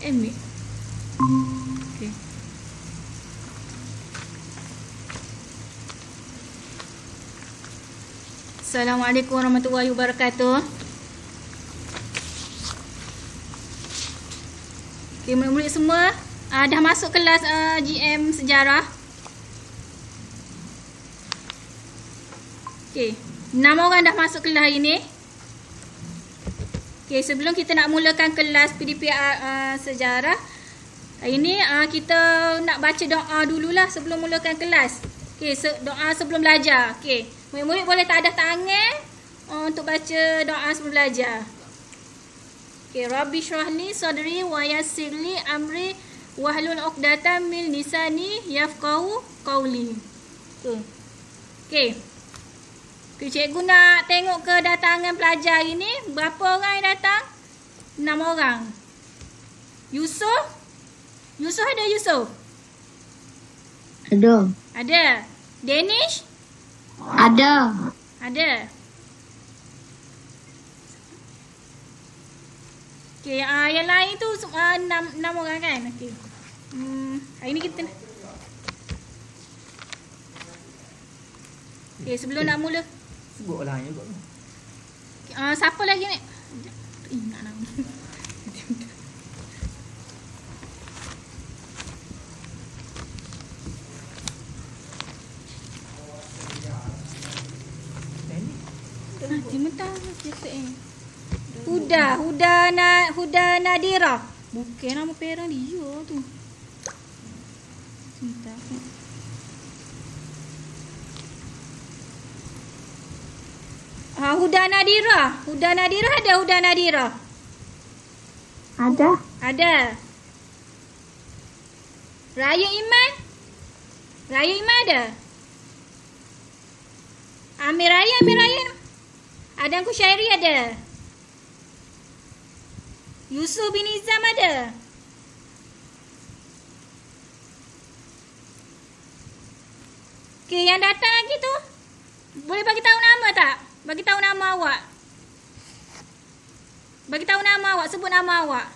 ambil. Okey. Assalamualaikum warahmatullahi wabarakatuh. Okey, murid-murid semua dah masuk kelas GM sejarah. Okey, 6 orang dah masuk kelas hari ni. Okey, sebelum kita nak mulakan kelas PDP sejarah, hari ni kita nak baca doa dululah sebelum mulakan kelas. Okey, doa sebelum belajar. Okey, murid-murid boleh tadah tangan untuk baca doa sebelum belajar. Okey, Rabbi syrahli sadri wa yassirli amri wahlul 'uqdatam min lisani yafqahu qawli. Okey. Okay, cikgu nak tengok kedatangan pelajar hari ni. Berapa orang yang datang? 6 orang. Yusof? Yusof ada Yusof? Ada. Ada. Danish? Ada. Ada. Okay, yang lain tu 6 orang kan? Okay. Hari ni kita... Okay, sebelum nak mula... Sebut lah je kot. Siapa lagi ni? Ingat nama. Mentah Huda Nadira. Bukan nama parent dia tu. Sebentar. Huda Nadira. Huda Nadira ada Huda Nadira? Ada. Ada. Raya Iman? Raya Iman ada? Amir Raya. Adan Kushairi ada? Yusuf bin Izam ada? Okey, yang datang lagi tu boleh bagi tahu nama tak? Bagi tahu nama awak. Bagi tahu nama awak, sebut nama awak.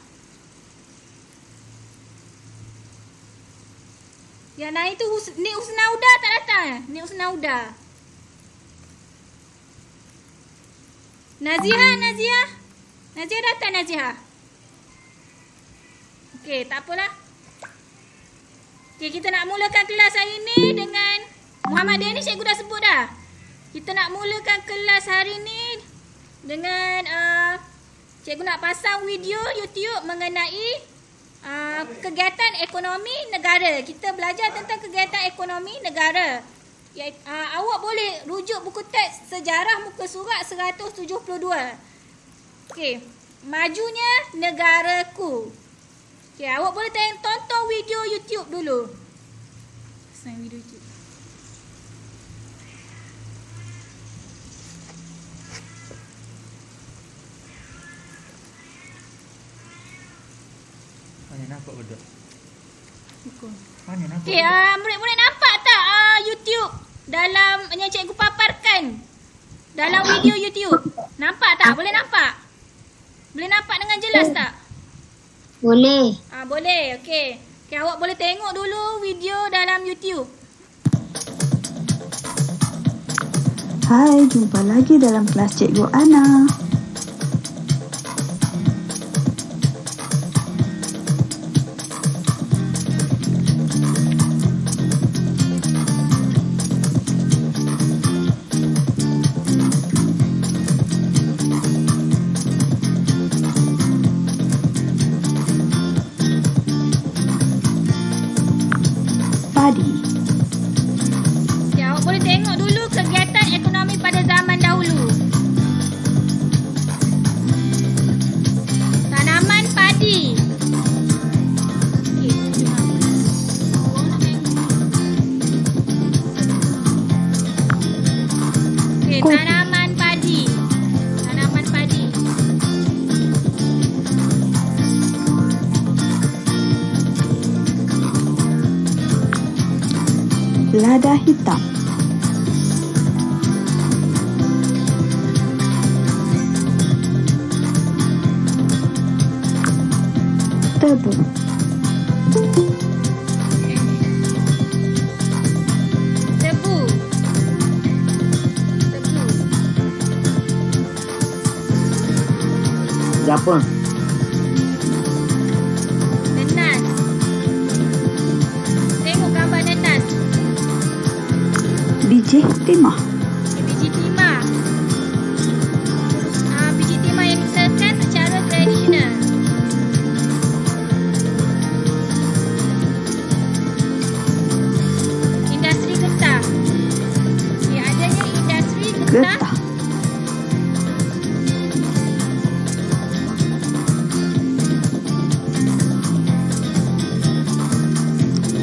Yang lain tu Nik Husnauda tak datang? Nik Husnauda. Nazihah datang Nazihah. Okey, tak apalah. Okey, kita nak mulakan kelas hari ni dengan Muhammad Danish. Cikgu dah sebut dah. Kita nak mulakan kelas hari ni dengan cikgu nak pasang video YouTube mengenai kegiatan ekonomi negara. Kita belajar tentang kegiatan ekonomi negara. Awak boleh rujuk buku teks sejarah muka surat 172. Okey, majunya negaraku. Okey, awak boleh tonton video YouTube dulu. Pasang video YouTube. Mana nampak betul? Bukan. Mana nampak? Okey, murid-murid nampak tak YouTube dalam yang cikgu paparkan dalam video YouTube? Nampak tak? Boleh nampak? Boleh nampak dengan jelas tak? Boleh. Boleh. Okey. Okey, awak boleh tengok dulu video dalam YouTube. Hai, jumpa lagi dalam kelas Cikgu Ana. Padi. Okey, awak boleh tengok dulu kegiatan ekonomi pada zaman dahulu. Tanaman padi. Okey, tanaman padi. Tanaman padi. Lada hitam. Tebu. Tebu. Tebu. Japon. Nenas. Tengok gambar nenas. Biji timah. Biji timah. Biji timah yang disekat secara tradisional. Industri getah. Okay, adanya industri getah. Getah.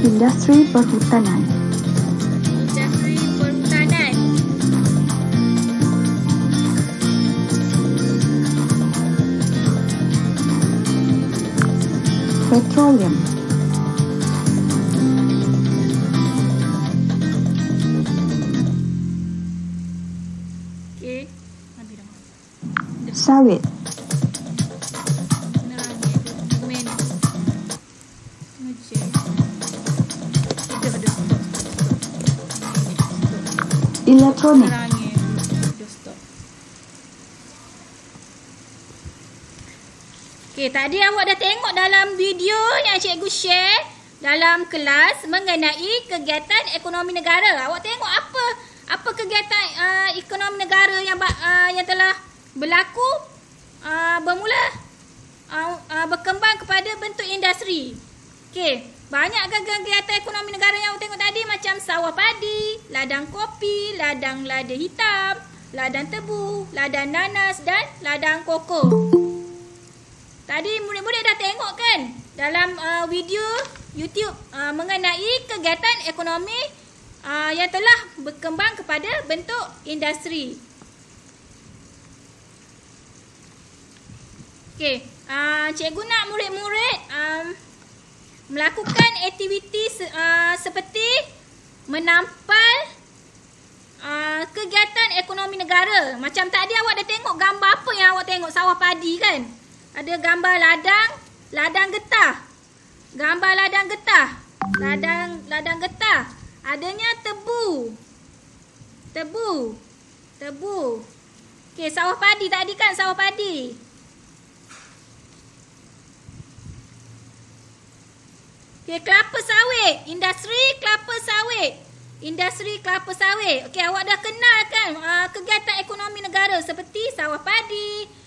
Industri perhutanan. Industri perhutanan. Petroleum. Okay. Habis dah. Sawit. Penerangan dokumen. Ngecek. Dah. Stop. Elektronik. Penerangan. Dah stop. Okay, tadi awak dah tengok dalam video yang cikgu share dalam kelas mengenai kegiatan ekonomi negara. Awak tengok apa kegiatan ekonomi negara yang telah berlaku bermula berkembang kepada bentuk industri. Okey, banyak kegiatan ekonomi negara yang awak tengok tadi macam sawah padi, ladang kopi, ladang lada hitam, ladang tebu, ladang nanas dan ladang koko. Tadi murid-murid dah tengok kan dalam video YouTube mengenai kegiatan ekonomi yang telah berkembang kepada bentuk industri. Okey, cikgu nak murid-murid melakukan aktiviti seperti menampal kegiatan ekonomi negara. Macam tadi awak dah tengok gambar apa yang awak tengok, sawah padi kan? Ada gambar ladang getah. Gambar ladang getah. Ladang getah. Adanya tebu. Okey, sawah padi tadi kan, sawah padi. Okey, kelapa sawit. Industri kelapa sawit. Okey, awak dah kenal kan kegiatan ekonomi negara seperti sawah padi,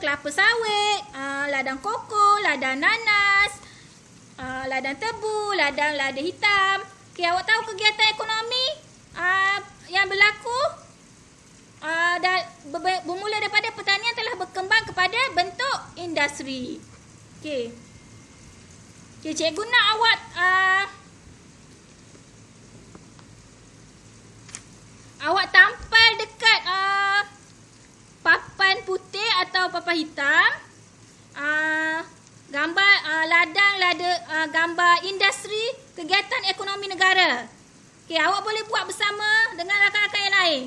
kelapa sawit, ladang koko, ladang nanas, ladang tebu, ladang lada hitam. Okey, awak tahu kegiatan ekonomi yang berlaku bermula daripada pertanian telah berkembang kepada bentuk industri. Okey. Okey, cikgu nak awak tampal dekat papan putih atau papan hitam gambar gambar industri kegiatan ekonomi negara. Okey, awak boleh buat bersama dengan rakan-rakan yang lain.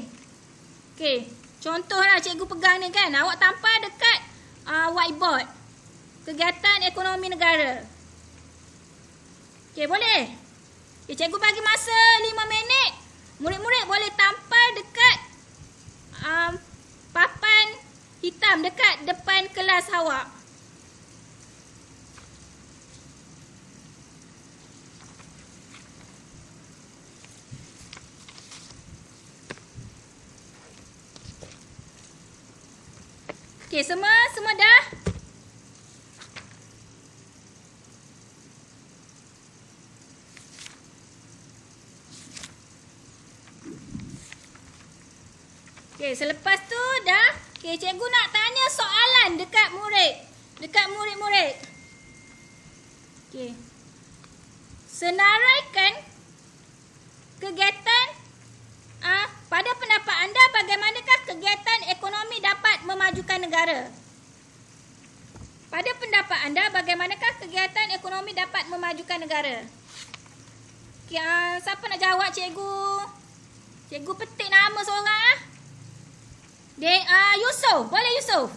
Okey, contohlah cikgu pegang ni kan, awak tampal dekat whiteboard kegiatan ekonomi negara. Okey, boleh? Okey, cikgu bagi masa 5 minit. Murid-murid boleh tampal dekat papan hitam dekat depan kelas awak. Okey, semua dah? Okey, selepas tu dah. Okey, cikgu nak tanya soalan dekat murid-murid. Okey. Senaraikan kegiatan pada pendapat anda bagaimanakah kegiatan ekonomi dapat memajukan negara? Pada pendapat anda bagaimanakah kegiatan ekonomi dapat memajukan negara? Okay, siapa nak jawab cikgu? Cikgu petik nama seorang Yusuf. Boleh Yusuf?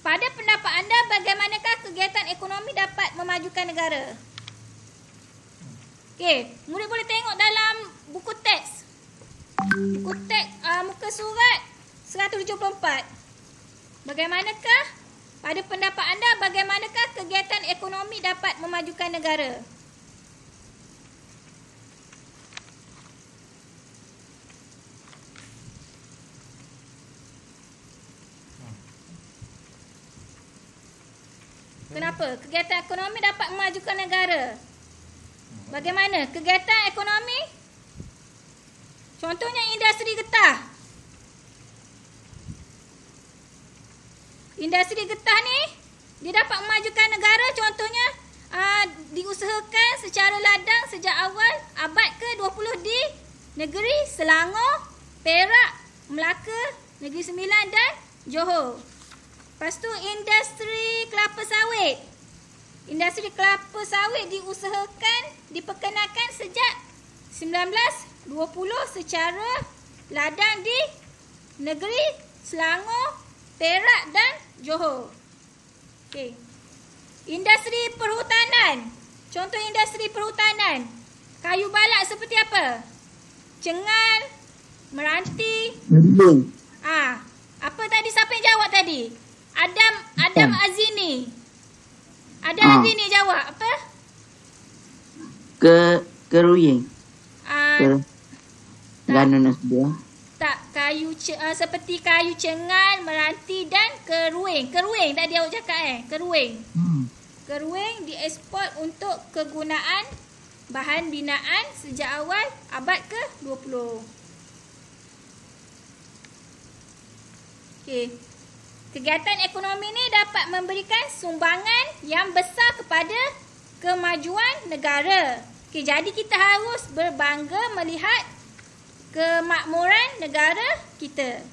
pada pendapat anda, bagaimanakah kegiatan ekonomi dapat memajukan negara? Okey, murid boleh tengok dalam buku teks. Buku teks muka surat 174. Bagaimanakah, pada pendapat anda, bagaimanakah kegiatan ekonomi dapat memajukan negara? Kenapa? Kegiatan ekonomi dapat memajukan negara. Bagaimana? Kegiatan ekonomi, contohnya industri getah. Industri getah ni, dia dapat memajukan negara, contohnya diusahakan secara ladang sejak awal abad ke-20 di negeri Selangor, Perak, Melaka, Negeri Sembilan dan Johor. Lepas tu industri kelapa sawit. Industri kelapa sawit diusahakan, diperkenalkan sejak 1920 secara ladang di negeri Selangor, Perak dan Johor. Okey. Industri perhutanan. Contoh industri perhutanan. Kayu balak seperti apa? Cengal, meranti. Apa tadi, siapa yang jawab tadi? Adam Azini. Azini jawab apa? Keruyeng. Ganun sebelah. Tak, seperti kayu cengal, meranti dan keruing. Keruing tadi awak cakap keruing. Keruing diekspor untuk kegunaan bahan binaan sejak awal abad ke-20. Okey. Kegiatan ekonomi ni dapat memberikan sumbangan yang besar kepada kemajuan negara. Okey, jadi kita harus berbangga melihat kemakmuran negara kita.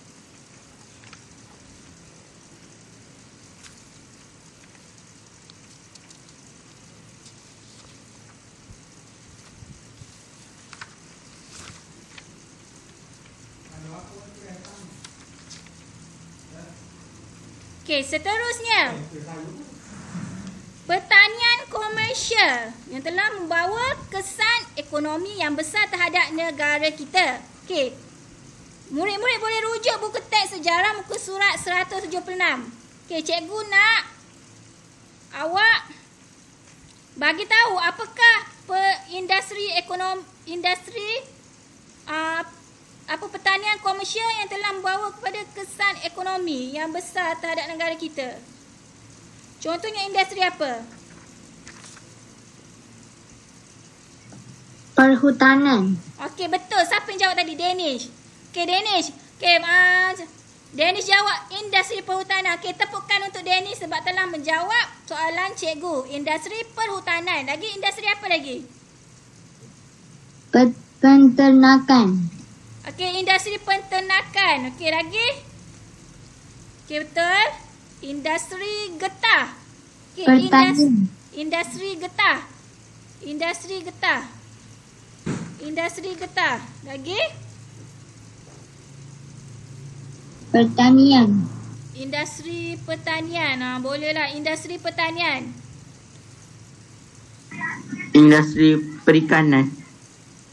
Okey, seterusnya. Pertanian komersial yang telah membawa kesan ekonomi yang besar terhadap negara kita. Okey. Murid-murid boleh rujuk buku teks sejarah muka surat 176. Okey, cikgu nak awak bagi tahu apakah pertanian komersial yang telah membawa kepada kesan ekonomi yang besar terhadap negara kita. Contohnya industri apa? Perhutanan. Okey, betul. Siapa yang jawab tadi? Danish. Okey, Danish. Okey, Danish jawab industri perhutanan. Okey, tepukan untuk Danish sebab telah menjawab soalan cikgu. Industri perhutanan. Lagi industri apa lagi? Penternakan. Okey, industri penternakan. Okey, lagi? Okey, betul. Industri getah. Okey, Pertanian. industri getah. Industri getah. Industri getah. Lagi? Pertanian. Industri pertanian. Bolehlah industri pertanian. Industri perikanan.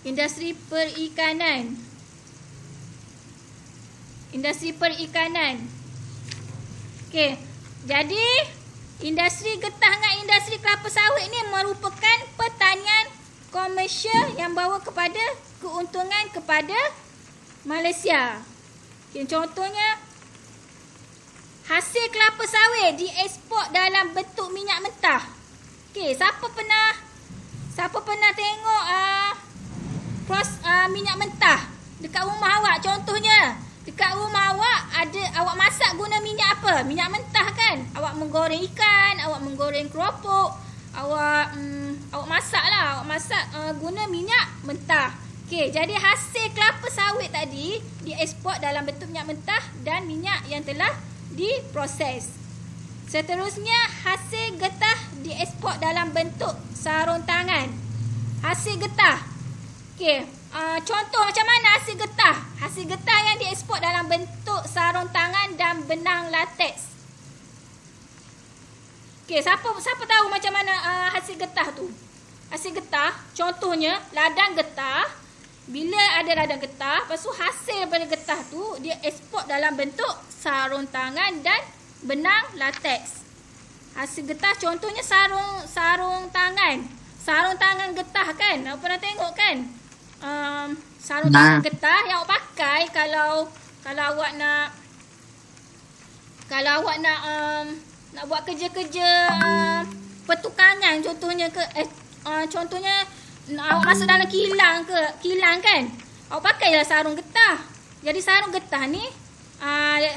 Industri perikanan. Industri perikanan. Okey. Jadi industri getah dengan industri kelapa sawit ni merupakan pertanian komersial yang bawa kepada keuntungan kepada Malaysia. Okay, contohnya hasil kelapa sawit diekspor dalam bentuk minyak mentah. Okey, siapa pernah tengok minyak mentah dekat rumah awak? Contohnya dekat rumah awak awak masak guna minyak apa? Minyak mentah kan? Awak menggoreng ikan, awak menggoreng keropok, awak masak guna minyak mentah. Okey, jadi hasil kelapa sawit tadi diekspor dalam bentuk minyak mentah dan minyak yang telah diproses. Seterusnya, hasil getah diekspor dalam bentuk sarung tangan. Hasil getah. Okey, contoh macam mana hasil getah? Hasil getah yang diekspor dalam bentuk sarung tangan dan benang lateks. Okey, siapa tahu macam mana hasil getah tu? Hasil getah, contohnya ladang getah. Bila ada ladang getah, lepas tu hasil daripada getah tu dia ekspor dalam bentuk sarung tangan dan benang latex. Hasil getah contohnya sarung tangan. Sarung tangan getah kan? Awak pernah tengok kan? Sarung tangan getah yang awak pakai kalau awak nak nak buat kerja-kerja pertukangan, contohnya contohnya awak masuk dalam kilang kan, awak pakailah sarung getah. Jadi sarung getah ni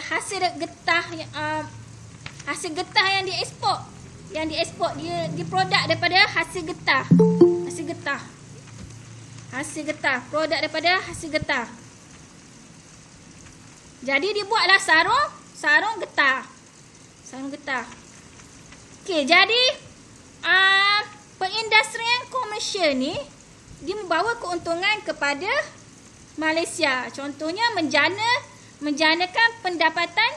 hasil getah yang diekspor dia produk daripada hasil getah, produk daripada hasil getah. Jadi dibuatlah sarung getah. Okey, jadi perindustrian komersial ni dia membawa keuntungan kepada Malaysia. Contohnya menjanakan pendapatan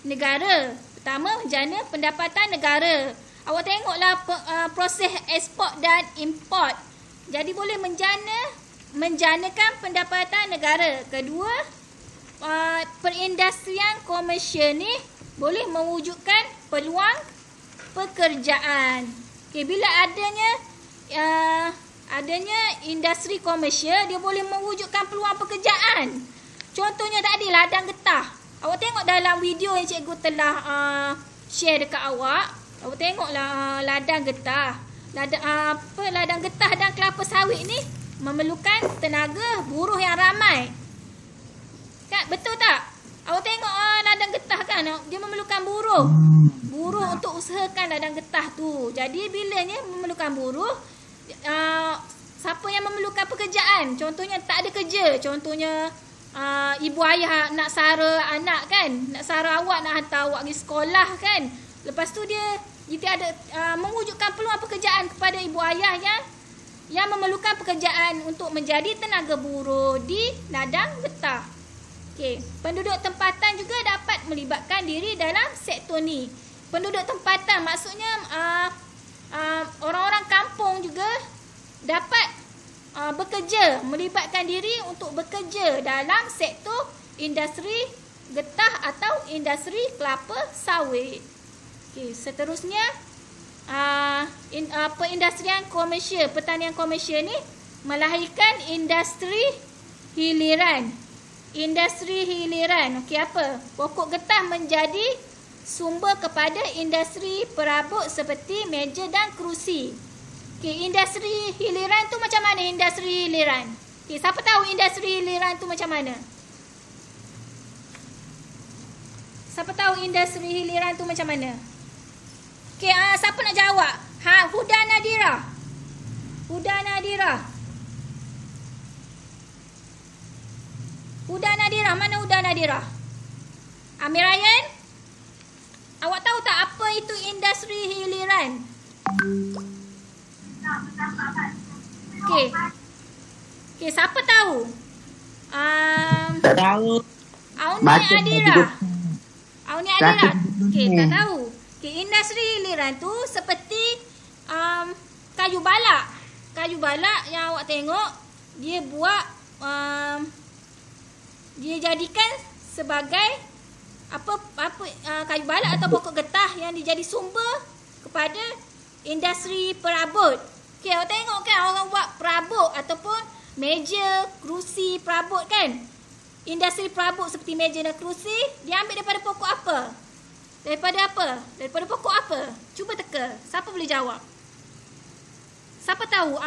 negara. Pertama, menjana pendapatan negara. Awak tengoklah proses ekspor dan import. Jadi boleh menjanakan pendapatan negara. Kedua, perindustrian komersial ni boleh mewujudkan peluang pekerjaan. Okay, bila adanya industri komersial, dia boleh mewujudkan peluang pekerjaan. Contohnya tadi ladang getah. Awak tengok dalam video yang cikgu telah share dekat awak. Awak tengoklah ladang getah. Ladang getah dan kelapa sawit ni memerlukan tenaga buruh yang ramai. Kan, betul tak? Awak tengok ladang getah kan, dia memerlukan buruh untuk usahakan ladang getah tu. Jadi bilanya memerlukan buruh, siapa yang memerlukan pekerjaan? Contohnya tak ada kerja, contohnya ibu ayah nak sara anak kan, nak sara awak, nak hantar awak pergi sekolah kan. Lepas tu dia ada mewujudkan peluang pekerjaan kepada ibu ayah yang memerlukan pekerjaan untuk menjadi tenaga buruh di ladang getah. Okey, penduduk tempatan juga dapat melibatkan diri dalam sektor ni. Penduduk tempatan maksudnya orang-orang kampung juga dapat bekerja, melibatkan diri untuk bekerja dalam sektor industri getah atau industri kelapa sawit. Okey, seterusnya perindustrian komersial, pertanian komersial ni melahirkan industri hiliran. Industri hiliran. Okey, apa? Pokok getah menjadi sumber kepada industri perabot seperti meja dan kerusi. Okey, industri hiliran tu macam mana industri hiliran? Okey, siapa tahu industri hiliran tu macam mana? Siapa tahu industri hiliran tu macam mana? Okey, siapa nak jawab? Huda Nadira. Huda Nadira, mana Huda Nadira? Amir Ryan? Awak tahu tak apa itu industri hiliran? Okey, siapa tahu? Tak tahu. Auni Adira. Okey, tak tahu. Okey, industri hiliran tu seperti kayu balak. Kayu balak yang awak tengok, dia buat dia jadikan sebagai kayu balak atau pokok getah yang dijadi sumber kepada industri perabot. Okey, awak tengok kan orang buat perabot ataupun meja, kerusi perabot kan. Industri perabot seperti meja dan kerusi, dia ambil daripada pokok apa? Daripada apa? Daripada pokok apa? Cuba teka. Siapa boleh jawab? Siapa tahu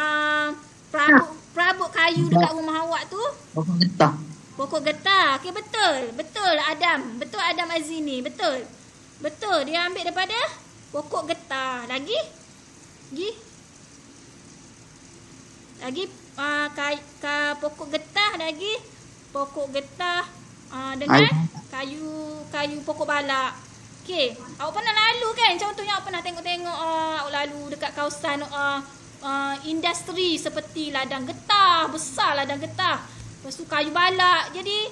perabot kayu dekat rumah awak tu? Pokok getah. Pokok getah. Okey, betul. Betul Adam. Betul Adam Azini. Betul. Betul. Dia ambil daripada pokok getah. Lagi pokok getah lagi. Pokok getah dengan kayu pokok balak. Okey, awak pernah lalu kan? Contohnya awak pernah tengok-tengok awak lalu dekat kawasan industri seperti ladang getah, besar ladang getah. Lepas tu kayu balak. Jadi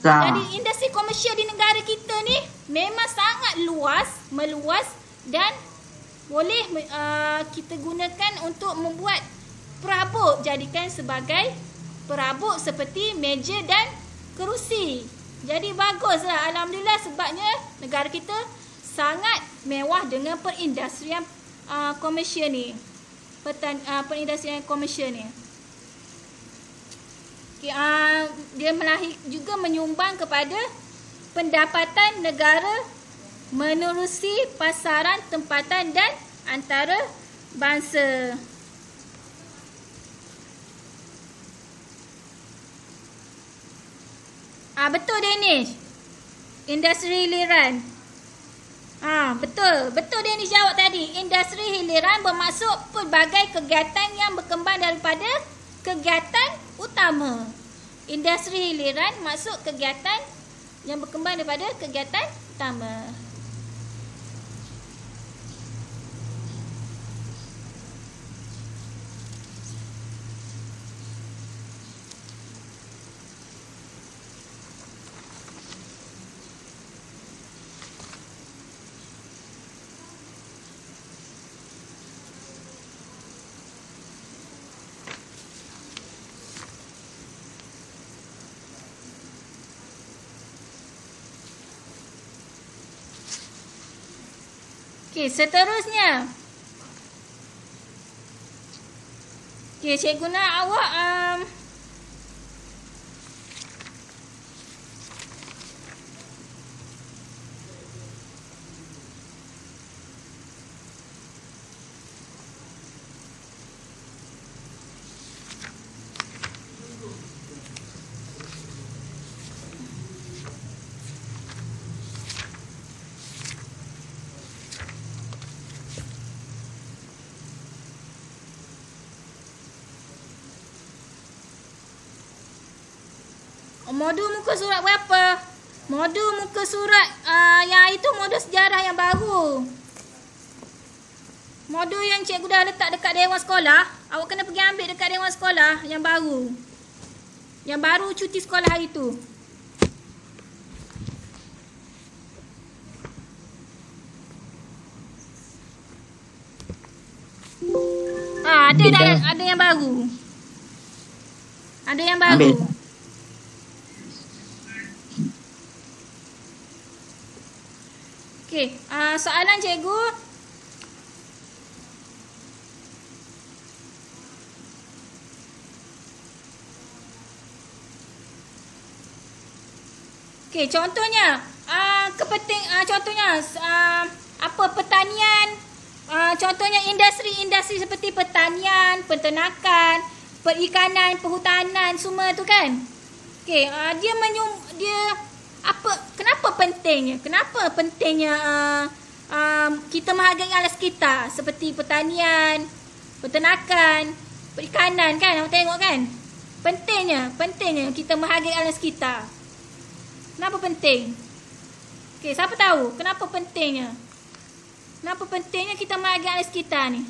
Jadi industri komersial di negara kita ni memang sangat luas, meluas dan boleh kita gunakan untuk membuat perabot, jadikan sebagai perabot seperti meja dan kerusi. Jadi baguslah, alhamdulillah, sebabnya negara kita sangat mewah dengan perindustrian komersial ni. Perindustrian komersial ni. Okay, dia juga menyumbang kepada pendapatan negara menerusi pasaran tempatan dan antara bangsa. Betul Danish. Industri hiliran. Betul Danish jawab tadi. Industri hiliran bermaksud pelbagai kegiatan yang berkembang daripada kegiatan utama. Industri hiliran maksud kegiatan yang berkembang daripada kegiatan utama. Okey, seterusnya. Okey, cikgu nak awak modul muka surat berapa? Modul muka surat yang itu modul sejarah yang baru. Modul yang cikgu dah letak dekat dewan sekolah, awak kena pergi ambil dekat dewan sekolah yang baru. Yang baru cuti sekolah hari tu. Ada yang baru. Ada yang baru. Ambil. Okey, soalan cikgu. Okey, contohnya apa pertanian, contohnya industri seperti pertanian, peternakan, perikanan, perhutanan, semua tu kan. Okey, kenapa pentingnya? Kenapa pentingnya kita menghargai alam sekitar seperti pertanian, peternakan, perikanan kan? Awak tengok kan? Pentingnya kita menghargai alam sekitar. Kenapa penting? Okey, siapa tahu kenapa pentingnya? Kenapa pentingnya kita menghargai alam sekitar ni?